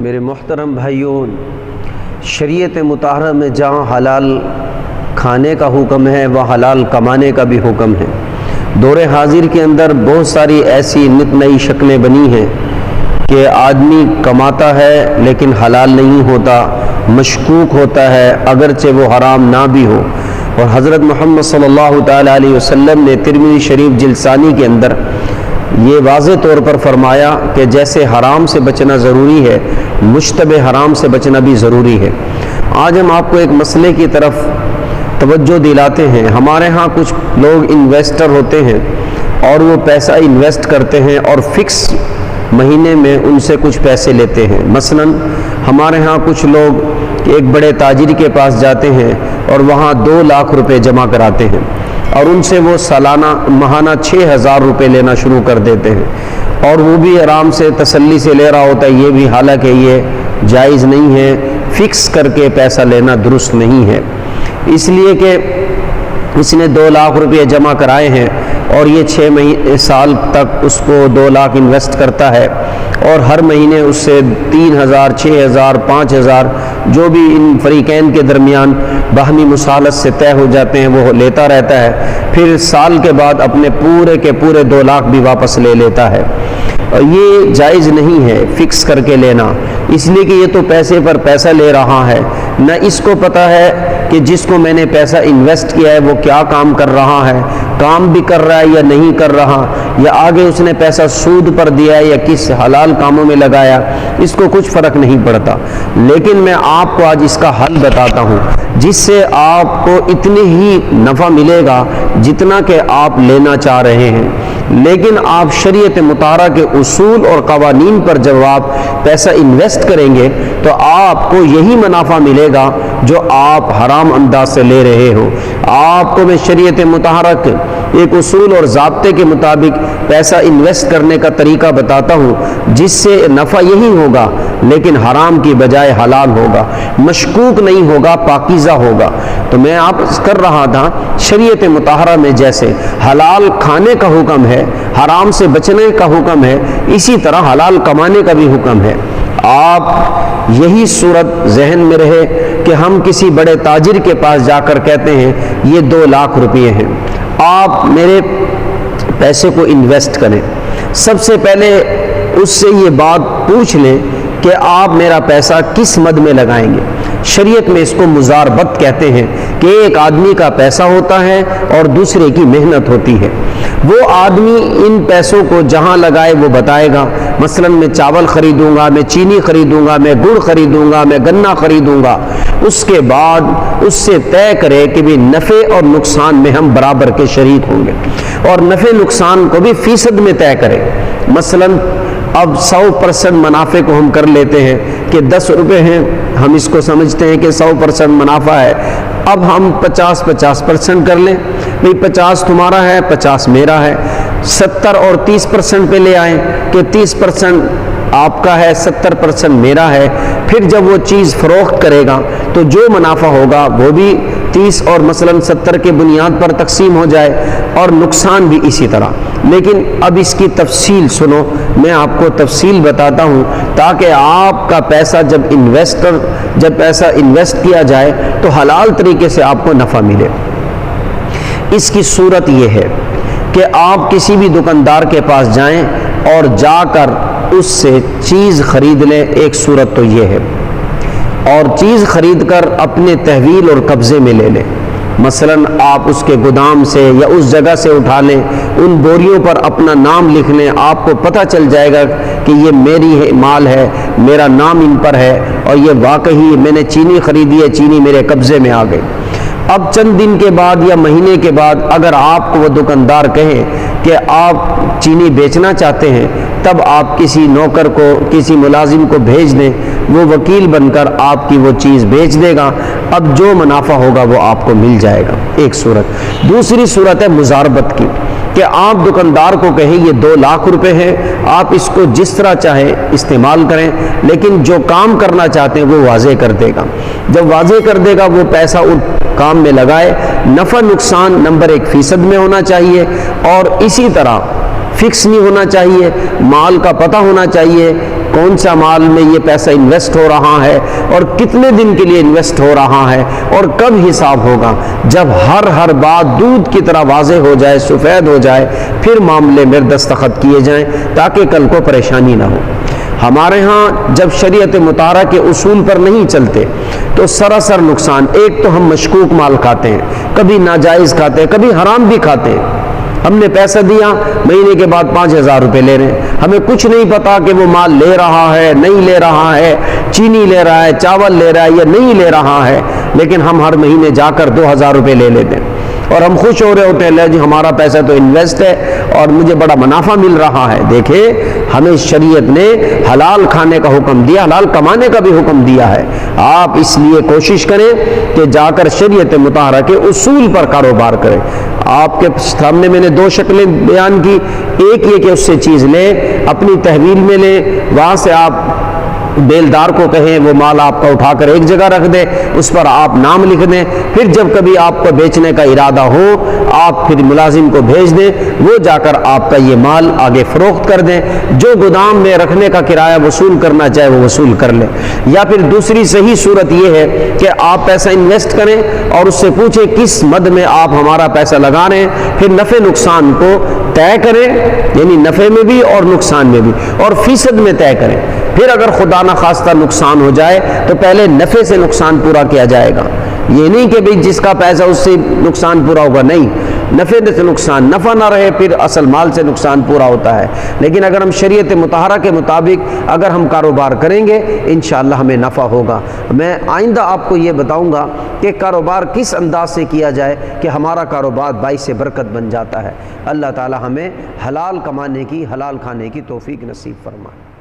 میرے محترم بھائیوں، شریعت مطہرہ میں جہاں حلال کھانے کا حکم ہے وہ حلال کمانے کا بھی حکم ہے۔ دور حاضر کے اندر بہت ساری ایسی نت نئی شکلیں بنی ہیں کہ آدمی کماتا ہے لیکن حلال نہیں ہوتا، مشکوک ہوتا ہے اگرچہ وہ حرام نہ بھی ہو۔ اور حضرت محمد صلی اللہ تعالیٰ علیہ وسلم نے ترمذی شریف جلد ثانی کے اندر یہ واضح طور پر فرمایا کہ جیسے حرام سے بچنا ضروری ہے، مشتبہ حرام سے بچنا بھی ضروری ہے۔ آج ہم آپ کو ایک مسئلے کی طرف توجہ دلاتے ہیں۔ ہمارے ہاں کچھ لوگ انویسٹر ہوتے ہیں اور وہ پیسہ انویسٹ کرتے ہیں اور فکس مہینے میں ان سے کچھ پیسے لیتے ہیں۔ مثلا ہمارے ہاں کچھ لوگ ایک بڑے تاجر کے پاس جاتے ہیں اور وہاں 2 لاکھ روپے جمع کراتے ہیں اور ان سے وہ سالانہ ماہانہ 6,000 روپے لینا شروع کر دیتے ہیں، اور وہ بھی آرام سے تسلی سے لے رہا ہوتا ہے۔ یہ بھی حالانکہ یہ جائز نہیں ہے، فکس کر کے پیسہ لینا درست نہیں ہے، اس لیے کہ اس نے 2 لاکھ روپے جمع کرائے ہیں اور یہ 6 سال تک اس کو 2 لاکھ انویسٹ کرتا ہے اور ہر مہینے اس سے 3,000 6,000 5,000 جو بھی ان فریقین کے درمیان باہمی مصالحت سے طے ہو جاتے ہیں وہ لیتا رہتا ہے، پھر سال کے بعد اپنے پورے کے پورے 2 لاکھ بھی واپس لے لیتا ہے۔ اور یہ جائز نہیں ہے فکس کر کے لینا، اس لیے کہ یہ تو پیسے پر پیسہ لے رہا ہے، نہ اس کو پتہ ہے کہ جس کو میں نے پیسہ انویسٹ کیا ہے وہ کیا کام کر رہا ہے، کام بھی کر رہا ہے یا نہیں کر رہا، یا آگے اس نے پیسہ سود پر دیا ہے یا کس حلال کاموں میں لگایا، اس کو کچھ فرق نہیں پڑتا۔ لیکن میں آپ کو آج اس کا حل بتاتا ہوں جس سے آپ کو اتنی ہی نفع ملے گا جتنا کہ آپ لینا چاہ رہے ہیں، لیکن آپ شریعت مطہرہ کے اصول اور قوانین پر جب آپ پیسہ انویسٹ کریں گے تو آپ کو یہی منافع ملے گا جو آپ حرام انداز سے لے رہے ہو۔ آپ کو میں شریعت مطہرہ کے ایک اصول اور ضابطے کے مطابق پیسہ انویسٹ کرنے کا طریقہ بتاتا ہوں جس سے نفع یہی ہوگا لیکن حرام کی بجائے حلال ہوگا، مشکوک نہیں ہوگا، پاکیزہ ہوگا۔ تو میں آپ کر رہا تھا شریعت مطہرہ میں جیسے حلال کھانے کا حکم ہے، حرام سے بچنے کا حکم ہے، اسی طرح حلال کمانے کا بھی حکم ہے۔ آپ یہی صورت ذہن میں رہے کہ ہم کسی بڑے تاجر کے پاس جا کر کہتے ہیں یہ 2 لاکھ روپے ہیں، آپ میرے پیسے کو انویسٹ کریں۔ سب سے پہلے اس سے یہ بات پوچھ لیں کہ آپ میرا پیسہ کس مد میں لگائیں گے۔ شریعت میں اس کو مزاربت کہتے ہیں کہ ایک آدمی کا پیسہ ہوتا ہے اور دوسرے کی محنت ہوتی ہے۔ وہ آدمی ان پیسوں کو جہاں لگائے وہ بتائے گا، مثلا میں چاول خریدوں گا، میں چینی خریدوں گا، میں گڑ خریدوں گا، میں گنا خریدوں گا۔ اس کے بعد اس سے طے کرے کہ بھی نفع اور نقصان میں ہم برابر کے شریک ہوں گے، اور نفع نقصان کو بھی فیصد میں طے کرے۔ مثلا اب 100% منافع کو ہم کر لیتے ہیں کہ 10 روپے ہیں، ہم اس کو سمجھتے ہیں کہ 100% منافع ہے، اب ہم 50% کر لیں، بھئی 50 تمہارا ہے 50 میرا ہے، 70 اور 30% پہ لے آئیں کہ 30% آپ کا ہے 70% میرا ہے۔ پھر جب وہ چیز فروخت کرے گا تو جو منافع ہوگا وہ بھی 30 اور مثلا 70 کے بنیاد پر تقسیم ہو جائے، اور نقصان بھی اسی طرح۔ لیکن اب اس کی تفصیل سنو، میں آپ کو تفصیل بتاتا ہوں تاکہ آپ کا پیسہ جب پیسہ انویسٹ کیا جائے تو حلال طریقے سے آپ کو نفع ملے۔ اس کی صورت یہ ہے کہ آپ کسی بھی دکاندار کے پاس جائیں اور جا کر اس سے چیز خرید لیں، ایک صورت تو یہ ہے، اور چیز خرید کر اپنے تحویل اور قبضے میں لے لیں۔ مثلا آپ اس کے گودام سے یا اس جگہ سے اٹھا لیں، ان بوریوں پر اپنا نام لکھ لیں، آپ کو پتہ چل جائے گا کہ یہ میری مال ہے، میرا نام ان پر ہے، اور یہ واقعی میں نے چینی خریدی ہے، چینی میرے قبضے میں آ گئی۔ اب چند دن کے بعد یا مہینے کے بعد اگر آپ کو وہ دکاندار کہیں کہ آپ چینی بیچنا چاہتے ہیں، تب آپ کسی نوکر کو، کسی ملازم کو بھیج دیں، وہ وکیل بن کر آپ کی وہ چیز بیچ دے گا، اب جو منافع ہوگا وہ آپ کو مل جائے گا، ایک صورت۔ دوسری صورت ہے مزاربت کی، کہ آپ دکاندار کو کہیں یہ 2 لاکھ روپے ہیں، آپ اس کو جس طرح چاہیں استعمال کریں، لیکن جو کام کرنا چاہتے ہیں وہ واضح کر دے گا۔ جب واضح کر دے گا وہ پیسہ ان کام میں لگائے، نفع نقصان نمبر 1% میں ہونا چاہیے، اور اسی طرح فکس نہیں ہونا چاہیے، مال کا پتہ ہونا چاہیے کون سا مال میں یہ پیسہ انویسٹ ہو رہا ہے اور کتنے دن کے لیے انویسٹ ہو رہا ہے اور کب حساب ہوگا. جب ہر بات دودھ کی طرح واضح ہو جائے، سفید ہو جائے، پھر معاملے میں دستخط کیے جائیں تاکہ کل کو پریشانی نہ ہو. ہمارے ہاں جب شریعت مطہرہ کے اصول پر نہیں چلتے تو سراسر نقصان. ایک تو ہم مشکوک مال کھاتے ہیں، کبھی ناجائز کھاتے ہیں، کبھی حرام بھی کھاتے ہیں. ہم نے پیسہ دیا، مہینے کے بعد 5,000 روپے لے رہے ہیں، ہمیں کچھ نہیں پتا کہ وہ مال لے رہا ہے نہیں لے رہا ہے، چینی لے رہا ہے، چاول لے رہا ہے یا نہیں لے رہا ہے، لیکن ہم ہر مہینے جا کر 2,000 روپے لے لیتے ہیں اور ہم خوش ہو رہے ہوتے ہیں، لے جی ہمارا پیسہ تو انویسٹ ہے اور مجھے بڑا منافع مل رہا ہے. دیکھیں ہمیں شریعت نے حلال کھانے کا حکم دیا، حلال کمانے کا بھی حکم دیا ہے. آپ اس لیے کوشش کریں کہ جا کر شریعت مطہرہ کے اصول پر کاروبار کریں. آپ کے سامنے میں نے 2 شکلیں بیان کی. ایک یہ کہ اس سے چیز لیں، اپنی تحویل میں لیں، وہاں سے آپ بیلدار کو کہیں وہ مال آپ کا اٹھا کر ایک جگہ رکھ دیں، اس پر آپ نام لکھ دیں، پھر جب کبھی آپ کو بیچنے کا ارادہ ہو آپ پھر ملازم کو بھیج دیں، وہ جا کر آپ کا یہ مال آگے فروخت کر دیں. جو گودام میں رکھنے کا کرایہ وصول کرنا چاہے وہ وصول کر لیں. یا پھر دوسری صحیح صورت یہ ہے کہ آپ پیسہ انویسٹ کریں اور اس سے پوچھیں کس مد میں آپ ہمارا پیسہ لگا رہے ہیں، پھر نفع نقصان کو طے کریں، یعنی نفع میں بھی اور نقصان میں بھی، اور فیصد میں طے کریں. پھر اگر خدا نخواستہ نقصان ہو جائے تو پہلے نفع سے نقصان پورا کیا جائے گا. یہ نہیں کہ بھئی جس کا پیسہ اس سے نقصان پورا ہوگا، نہیں، نفع سے نقصان، نفع نہ رہے پھر اصل مال سے نقصان پورا ہوتا ہے. لیکن اگر ہم شریعت مطہرہ کے مطابق اگر ہم کاروبار کریں گے انشاءاللہ ہمیں نفع ہوگا. میں آئندہ آپ کو یہ بتاؤں گا کہ کاروبار کس انداز سے کیا جائے کہ ہمارا کاروبار باعث برکت بن جاتا ہے. اللہ تعالی ہمیں حلال کمانے کی، حلال کھانے کی توفیق نصیب فرمائے.